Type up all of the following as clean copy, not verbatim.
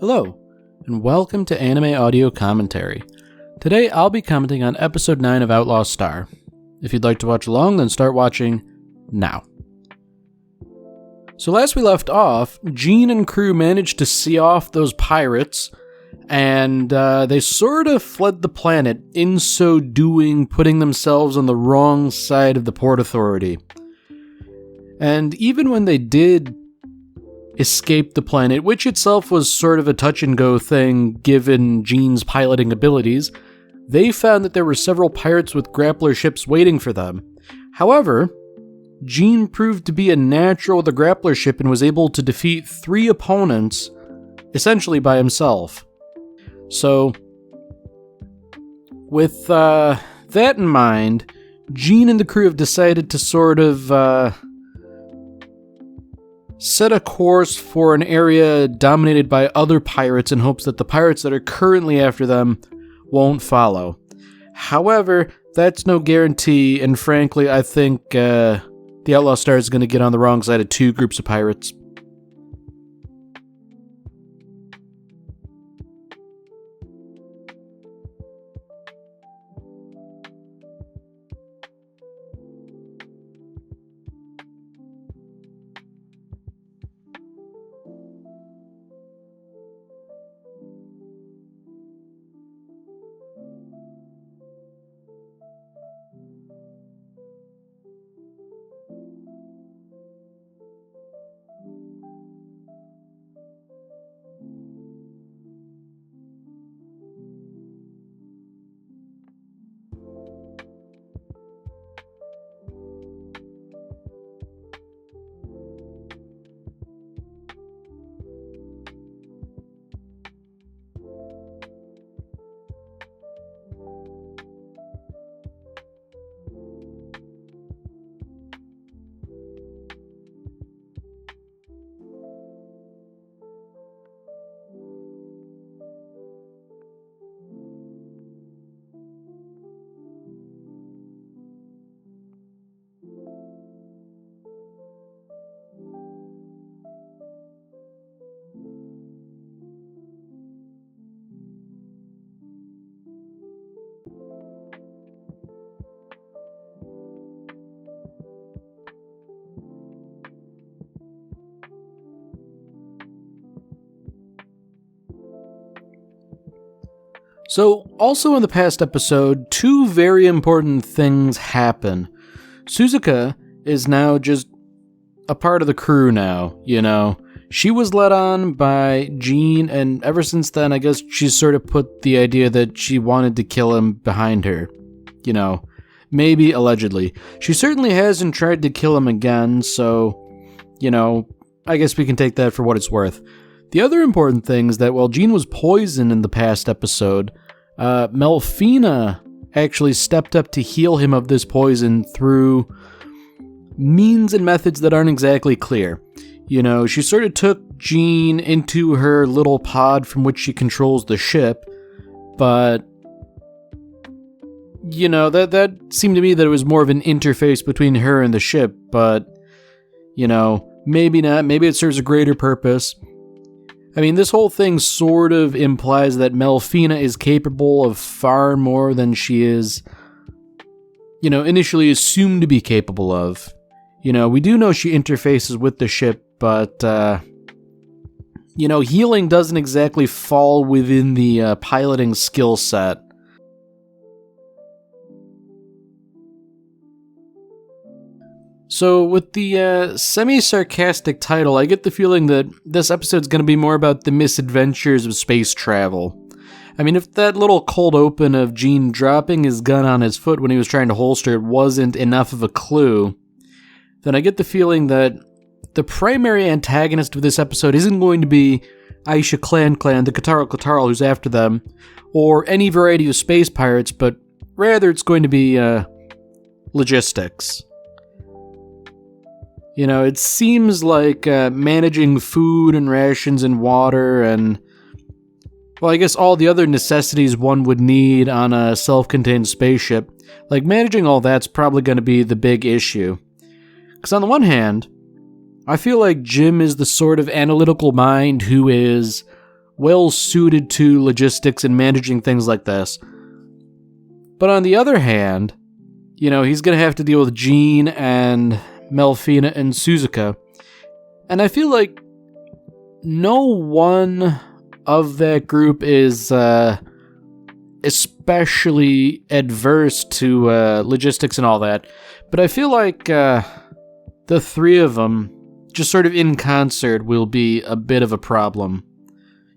Hello, and welcome to Anime Audio Commentary. Today I'll be commenting on Episode 9 of Outlaw Star. If you'd like to watch along, then start watching now. So last we left off, Jean and crew managed to see off those pirates, and they sort of fled the planet, in so doing putting themselves on the wrong side of the Port Authority. And even when they did escape the planet, which itself was sort of a touch-and-go thing given Jean's piloting abilities, they found that there were several pirates with grappler ships waiting for them. However, Jean proved to be a natural with a grappler ship and was able to defeat 3 opponents, essentially by himself. So, with that in mind, Jean and the crew have decided to sort of set a course for an area dominated by other pirates in hopes that the pirates that are currently after them won't follow. However, that's no guarantee, and frankly, I think the Outlaw Star is going to get on the wrong side of 2 groups of pirates. So, also in the past episode, 2 very important things happen. Suzuka is now just a part of the crew now, you know. She was led on by Jean, and ever since then, I guess she's sort of put the idea that she wanted to kill him behind her. You know, maybe allegedly. She certainly hasn't tried to kill him again, so, you know, I guess we can take that for what it's worth. The other important thing is that while Jean was poisoned in the past episode, Melfina actually stepped up to heal him of this poison through means and methods that aren't exactly clear. You know, she sort of took Jean into her little pod from which she controls the ship, but, you know, that seemed to me that it was more of an interface between her and the ship, but, you know, maybe not. Maybe it serves a greater purpose. I mean, this whole thing sort of implies that Melfina is capable of far more than she is, you know, initially assumed to be capable of. You know, we do know she interfaces with the ship, but, you know, healing doesn't exactly fall within the piloting skill set. So, with the semi-sarcastic title, I get the feeling that this episode's going to be more about the misadventures of space travel. I mean, if that little cold open of Jean dropping his gun on his foot when he was trying to holster it wasn't enough of a clue, then I get the feeling that the primary antagonist of this episode isn't going to be Eijitan Clan, the Katarl who's after them, or any variety of space pirates, but rather it's going to be logistics. You know, it seems like managing food and rations and water and, well, I guess all the other necessities one would need on a self-contained spaceship, like managing all that's probably going to be the big issue. Because on the one hand, I feel like Jim is the sort of analytical mind who is well suited to logistics and managing things like this. But on the other hand, he's going to have to deal with Jean and Melfina and Suzuka. And I feel like no one of that group is especially adverse to logistics and all that. But I feel like the three of them, just sort of in concert, will be a bit of a problem.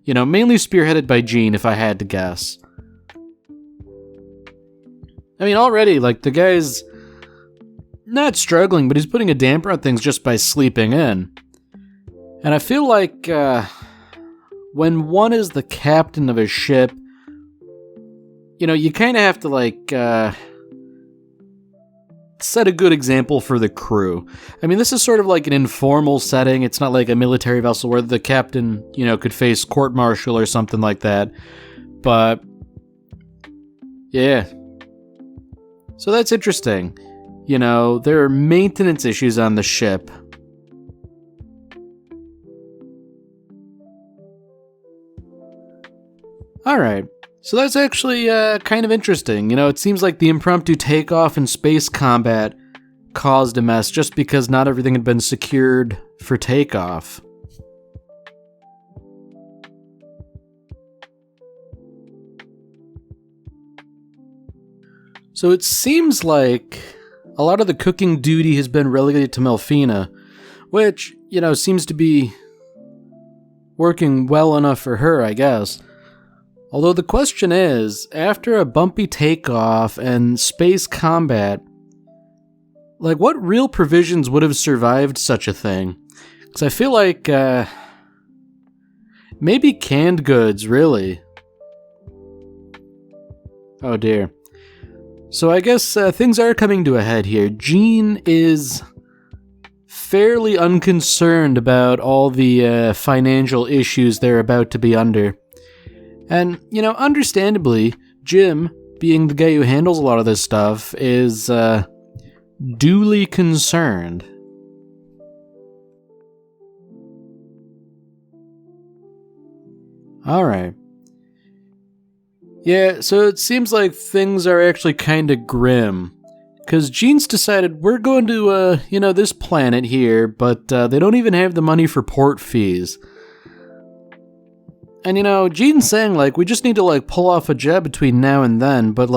Mainly spearheaded by Jean, if I had to guess. I mean, already, the guy's not struggling, but he's putting a damper on things just by sleeping in. And I feel like when one is the captain of a ship, you kind of have to, set a good example for the crew. I mean, this is sort of like an informal setting. It's not like a military vessel where the captain, could face court-martial or something like that. But, yeah. So that's interesting. There are maintenance issues on the ship. Alright. So that's actually kind of interesting. It seems like the impromptu takeoff and space combat caused a mess just because not everything had been secured for takeoff. So it seems like a lot of the cooking duty has been relegated to Melfina, which, seems to be working well enough for her, I guess. Although the question is, after a bumpy takeoff and space combat, what real provisions would have survived such a thing? Because I feel like, maybe canned goods, really. Oh dear. So I guess things are coming to a head here. Jean is fairly unconcerned about all the financial issues they're about to be under. And, understandably, Jim, being the guy who handles a lot of this stuff, is duly concerned. Alright. Yeah, so it seems like things are actually kind of grim. Because Jean's decided we're going to, this planet here, but they don't even have the money for port fees. And, Jean's saying, we just need to, pull off a job between now and then, but,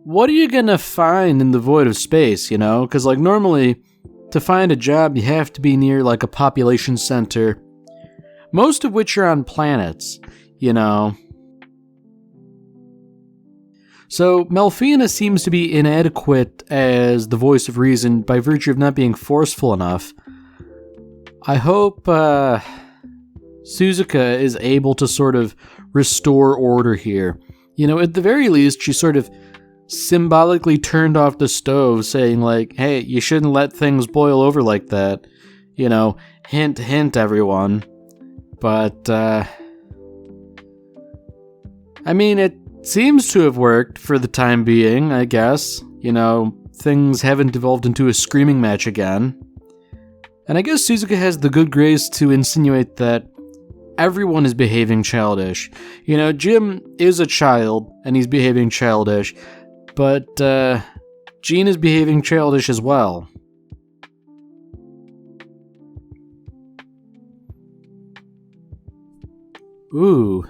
what are you gonna find in the void of space, Because, normally, to find a job, you have to be near, a population center, most of which are on planets, So, Melfina seems to be inadequate as the voice of reason by virtue of not being forceful enough. I hope, Suzuka is able to sort of restore order here. At the very least, she sort of symbolically turned off the stove, saying, hey, you shouldn't let things boil over like that. Hint, hint, everyone. But, it seems to have worked for the time being, I guess. Things haven't devolved into a screaming match again. And I guess Suzuka has the good grace to insinuate that everyone is behaving childish. Jim is a child, and he's behaving childish, but Jean is behaving childish as well. Ooh.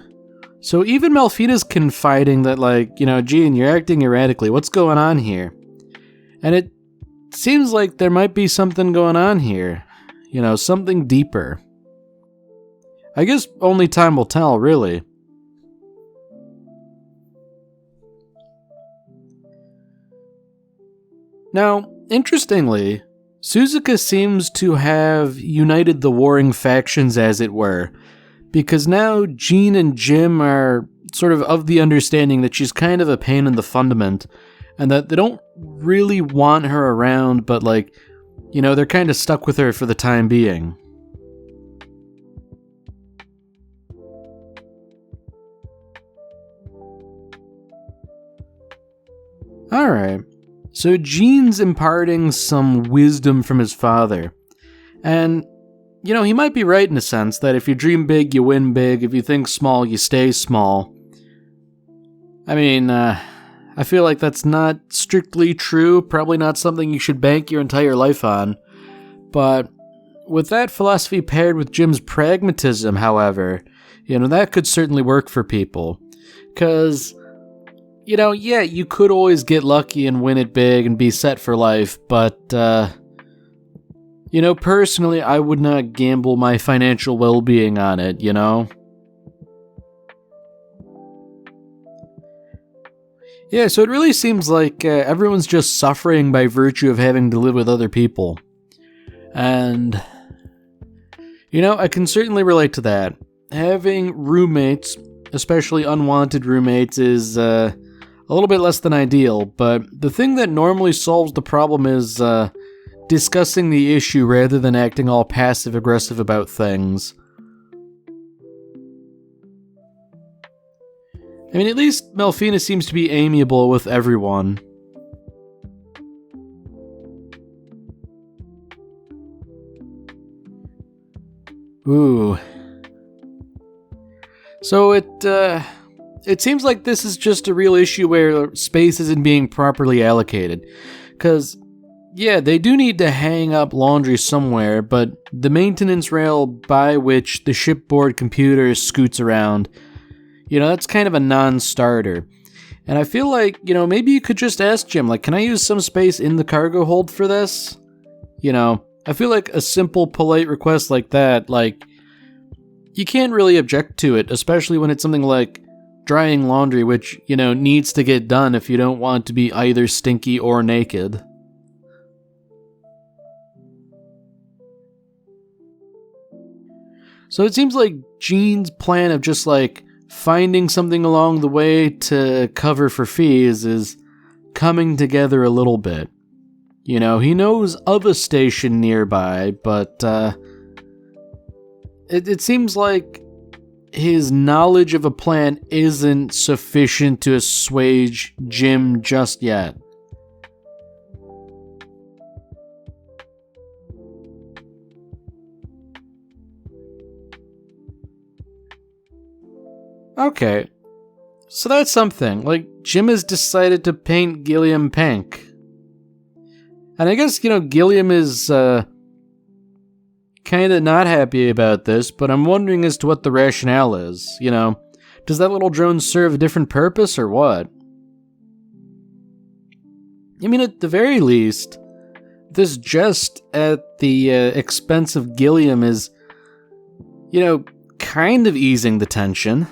So even Melfina's confiding that, Jean, you're acting erratically. What's going on here? And it seems like there might be something going on here. Something deeper. I guess only time will tell, really. Now, interestingly, Suzuka seems to have united the warring factions, as it were, because now Jean and Jim are sort of the understanding that she's kind of a pain in the fundament, and that they don't really want her around, but they're kind of stuck with her for the time being. Alright, so Jean's imparting some wisdom from his father. And, he might be right in a sense that if you dream big, you win big. If you think small, you stay small. I mean, I feel like that's not strictly true, probably not something you should bank your entire life on. But with that philosophy paired with Jim's pragmatism, however, that could certainly work for people. Because, yeah, you could always get lucky and win it big and be set for life, but, personally, I would not gamble my financial well-being on it, Yeah, so it really seems like everyone's just suffering by virtue of having to live with other people. And, I can certainly relate to that. Having roommates, especially unwanted roommates, is a little bit less than ideal, but the thing that normally solves the problem is discussing the issue rather than acting all passive-aggressive about things. I mean, at least Melfina seems to be amiable with everyone. Ooh. So it seems like this is just a real issue where space isn't being properly allocated. Because, yeah, they do need to hang up laundry somewhere, but the maintenance rail by which the shipboard computer scoots around, that's kind of a non-starter. And I feel like, maybe you could just ask Jim, can I use some space in the cargo hold for this? I feel like a simple, polite request like that, you can't really object to it, especially when it's something like drying laundry, which, needs to get done if you don't want to be either stinky or naked. So it seems like Gene's plan of just, finding something along the way to cover for fees is coming together a little bit. He knows of a station nearby, but it seems like his knowledge of a plan isn't sufficient to assuage Jim just yet. Okay, so that's something. Jim has decided to paint Gilliam pink. And I guess, Gilliam is kind of not happy about this, but I'm wondering as to what the rationale is. Does that little drone serve a different purpose or what? I mean, at the very least, this jest at the expense of Gilliam is, kind of easing the tension.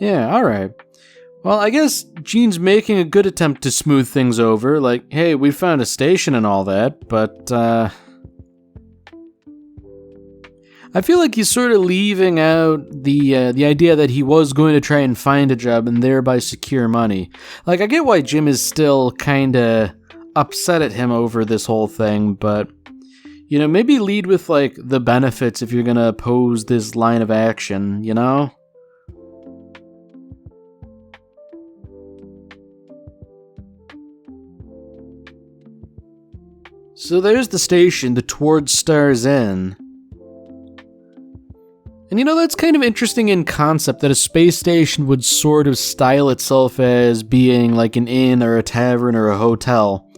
Yeah, alright. Well, I guess Gene's making a good attempt to smooth things over, hey, we found a station and all that, but, I feel like he's sort of leaving out the idea that he was going to try and find a job and thereby secure money. I get why Jim is still kinda upset at him over this whole thing, but, maybe lead with, the benefits if you're gonna oppose this line of action, So there's the station, the Towards Stars Inn. And that's kind of interesting in concept that a space station would sort of style itself as being an inn or a tavern or a hotel.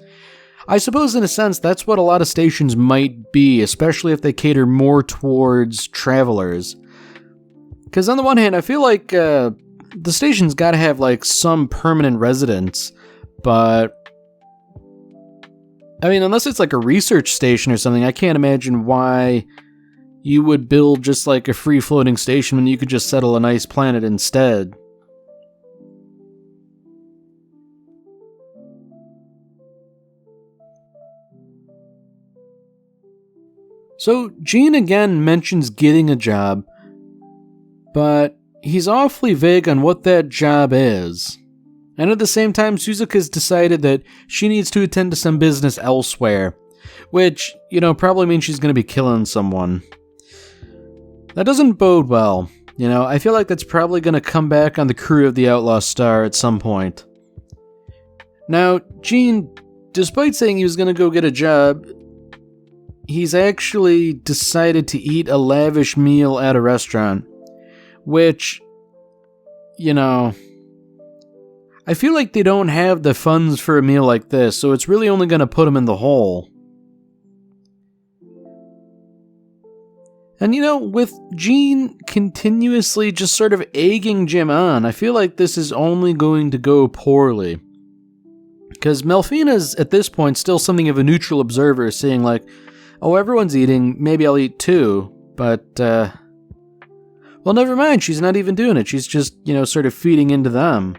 I suppose in a sense that's what a lot of stations might be, especially if they cater more towards travelers. Because on the one hand, I feel like the station's gotta have some permanent residents, but I mean, unless it's a research station or something, I can't imagine why you would build just a free-floating station when you could just settle a nice planet instead. So, Gene again mentions getting a job, but he's awfully vague on what that job is. And at the same time, Suzuka's decided that she needs to attend to some business elsewhere, which, probably means she's going to be killing someone. That doesn't bode well. I feel like that's probably going to come back on the crew of the Outlaw Star at some point. Now, Gene, despite saying he was going to go get a job, he's actually decided to eat a lavish meal at a restaurant, which, I feel like they don't have the funds for a meal like this, so it's really only going to put him in the hole. And with Gene continuously just sort of egging Jim on, I feel like this is only going to go poorly. Because Melfina's, at this point, still something of a neutral observer, saying like, oh, everyone's eating, maybe I'll eat too, but, well, never mind, she's not even doing it, she's just, sort of feeding into them.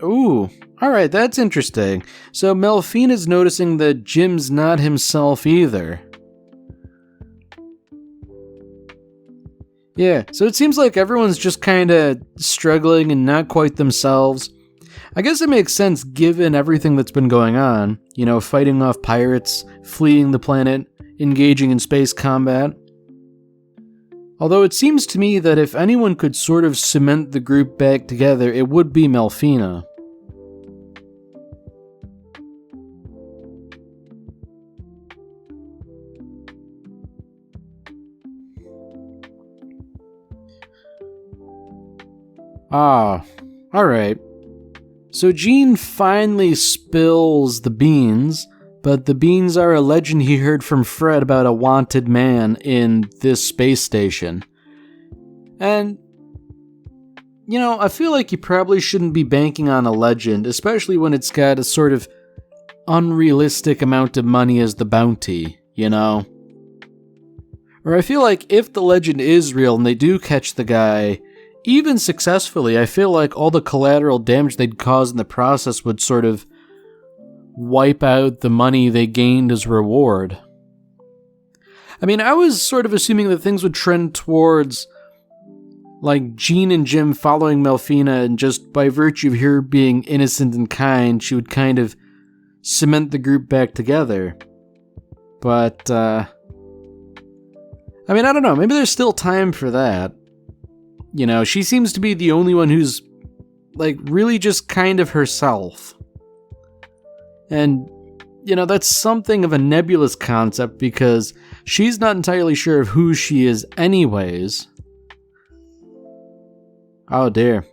Ooh, alright, that's interesting. So Melfina's noticing that Jim's not himself either. Yeah, so it seems like everyone's just kinda struggling and not quite themselves. I guess it makes sense given everything that's been going on. Fighting off pirates, fleeing the planet, engaging in space combat. Although it seems to me that if anyone could sort of cement the group back together, it would be Melfina. Ah, alright. So Gene finally spills the beans, but the beans are a legend he heard from Fred about a wanted man in this space station. And, I feel like you probably shouldn't be banking on a legend, especially when it's got a sort of unrealistic amount of money as the bounty, Or I feel like if the legend is real and they do catch the guy, even successfully, I feel like all the collateral damage they'd cause in the process would sort of wipe out the money they gained as reward. I mean, I was sort of assuming that things would trend towards, like, Gene and Jim following Melfina, and just by virtue of her being innocent and kind, she would kind of cement the group back together. But, I don't know, maybe there's still time for that. She seems to be the only one who's, like, really just kind of herself. And, that's something of a nebulous concept because she's not entirely sure of who she is anyways. Oh dear.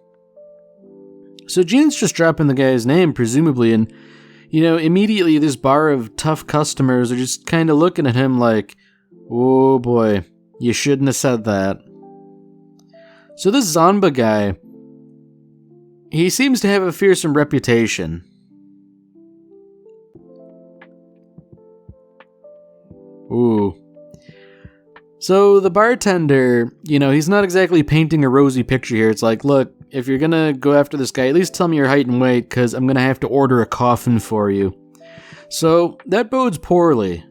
So Gene's just dropping the guy's name, presumably, and, immediately this bar of tough customers are just kind of looking at him like, oh boy, you shouldn't have said that. So this Zanba guy, he seems to have a fearsome reputation. Ooh. So the bartender, he's not exactly painting a rosy picture here. It's like, look, if you're gonna go after this guy, at least tell me your height and weight, because I'm gonna have to order a coffin for you. So that bodes poorly.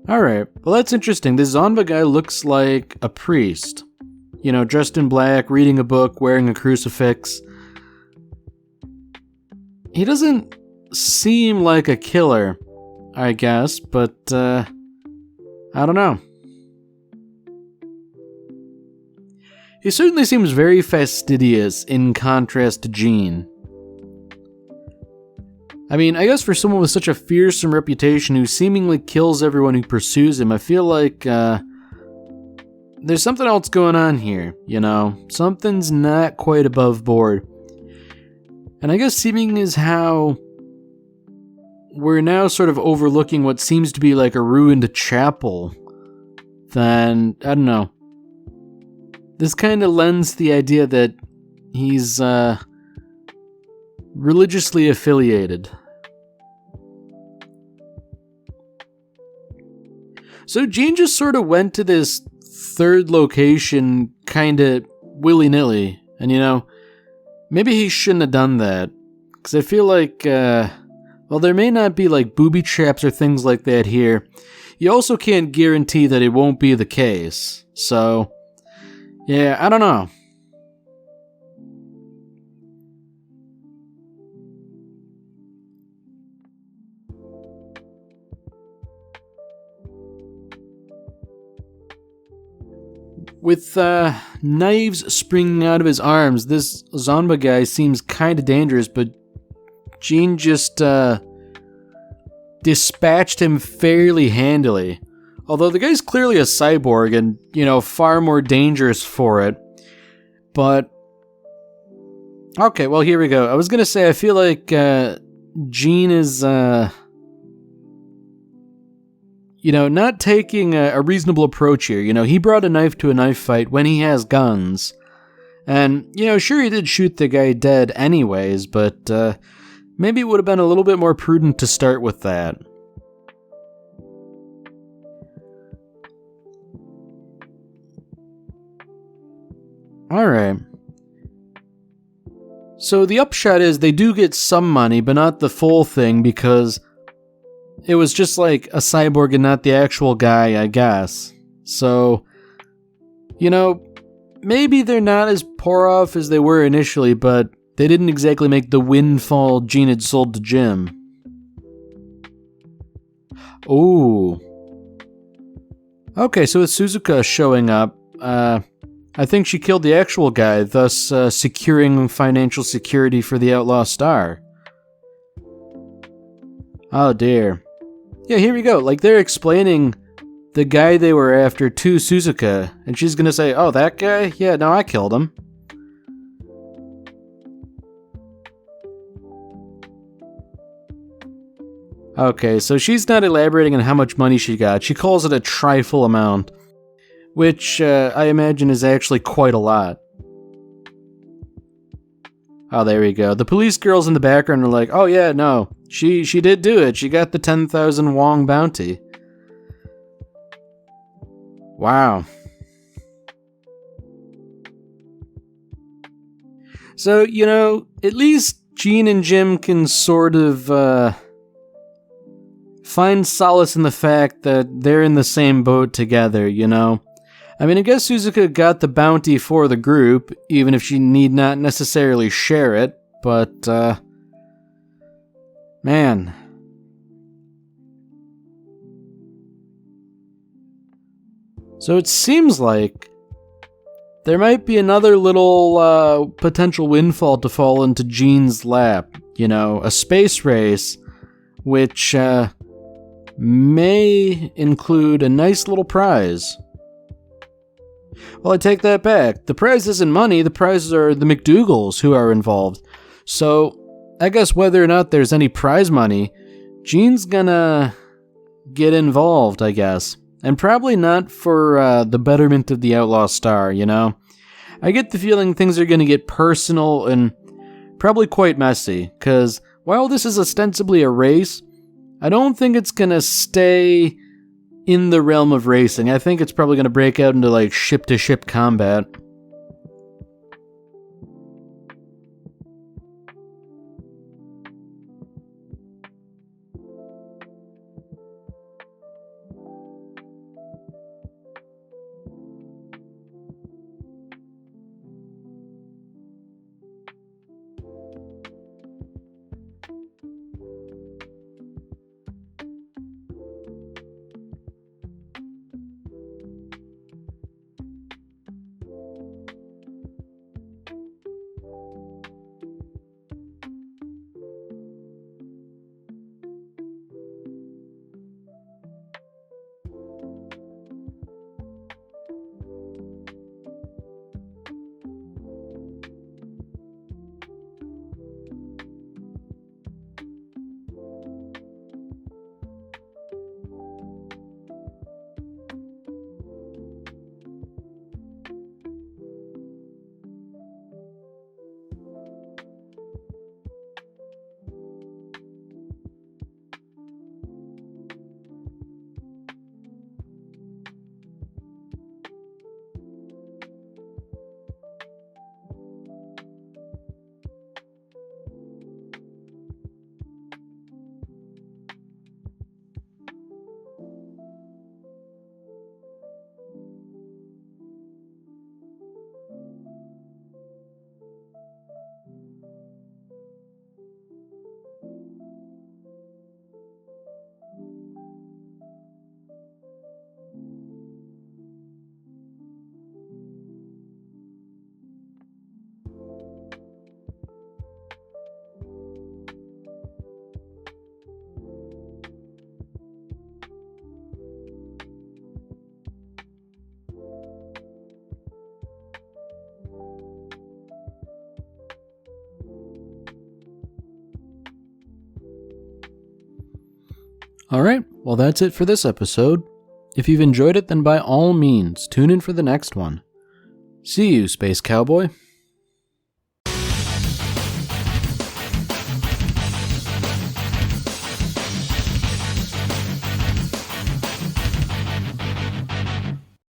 Alright, well that's interesting. This Zanba guy looks like a priest. Dressed in black, reading a book, wearing a crucifix. He doesn't seem like a killer, I guess, but, I don't know. He certainly seems very fastidious in contrast to Gene. I mean, I guess for someone with such a fearsome reputation who seemingly kills everyone who pursues him, I feel like, there's something else going on here, Something's not quite above board. And I guess seeming is how we're now sort of overlooking what seems to be like a ruined chapel. Then, I don't know. This kind of lends the idea that he's, religiously affiliated. So Gene just sort of went to this third location kind of willy-nilly. And, maybe he shouldn't have done that. Because I feel like, well, there may not be like booby traps or things like that here. You also can't guarantee that it won't be the case. So, yeah, I don't know. With knives springing out of his arms, this Zonba guy seems kind of dangerous, but Jean just dispatched him fairly handily. Although the guy's clearly a cyborg and, far more dangerous for it. But, okay, well, here we go. I was going to say, I feel like Jean is, not taking a reasonable approach here. He brought a knife to a knife fight when he has guns. And, sure, he did shoot the guy dead anyways, but maybe it would have been a little bit more prudent to start with that. Alright. So the upshot is they do get some money, but not the full thing, because it was just like a cyborg and not the actual guy, I guess. So, maybe they're not as poor off as they were initially, but they didn't exactly make the windfall Jean had sold to Jim. Ooh. Okay, so with Suzuka showing up, I think she killed the actual guy, thus securing financial security for the Outlaw Star. Oh dear. Yeah, here we go. Like, they're explaining the guy they were after to Suzuka, and she's gonna say, oh, that guy? Yeah, no, I killed him. Okay, so she's not elaborating on how much money she got. She calls it a trifle amount, which I imagine is actually quite a lot. Oh, there we go. The police girls in the background are like, oh yeah, no, she did do it. She got the 10,000 wong bounty. Wow. So, at least Jean and Jim can sort of find solace in the fact that they're in the same boat together, I mean, I guess Suzuka got the bounty for the group, even if she need not necessarily share it, but, man. So it seems like there might be another little, potential windfall to fall into Jean's lap, a space race, which, may include a nice little prize. Well, I take that back. The prize isn't money, the prizes are the McDougals who are involved. So, I guess whether or not there's any prize money, Jean's gonna get involved, I guess. And probably not for the betterment of the Outlaw Star, I get the feeling things are gonna get personal and probably quite messy, because while this is ostensibly a race, I don't think it's gonna stay in the realm of racing. I think it's probably going to break out into, like, ship-to-ship combat. Alright, well that's it for this episode. If you've enjoyed it, then by all means, tune in for the next one. See you, Space Cowboy.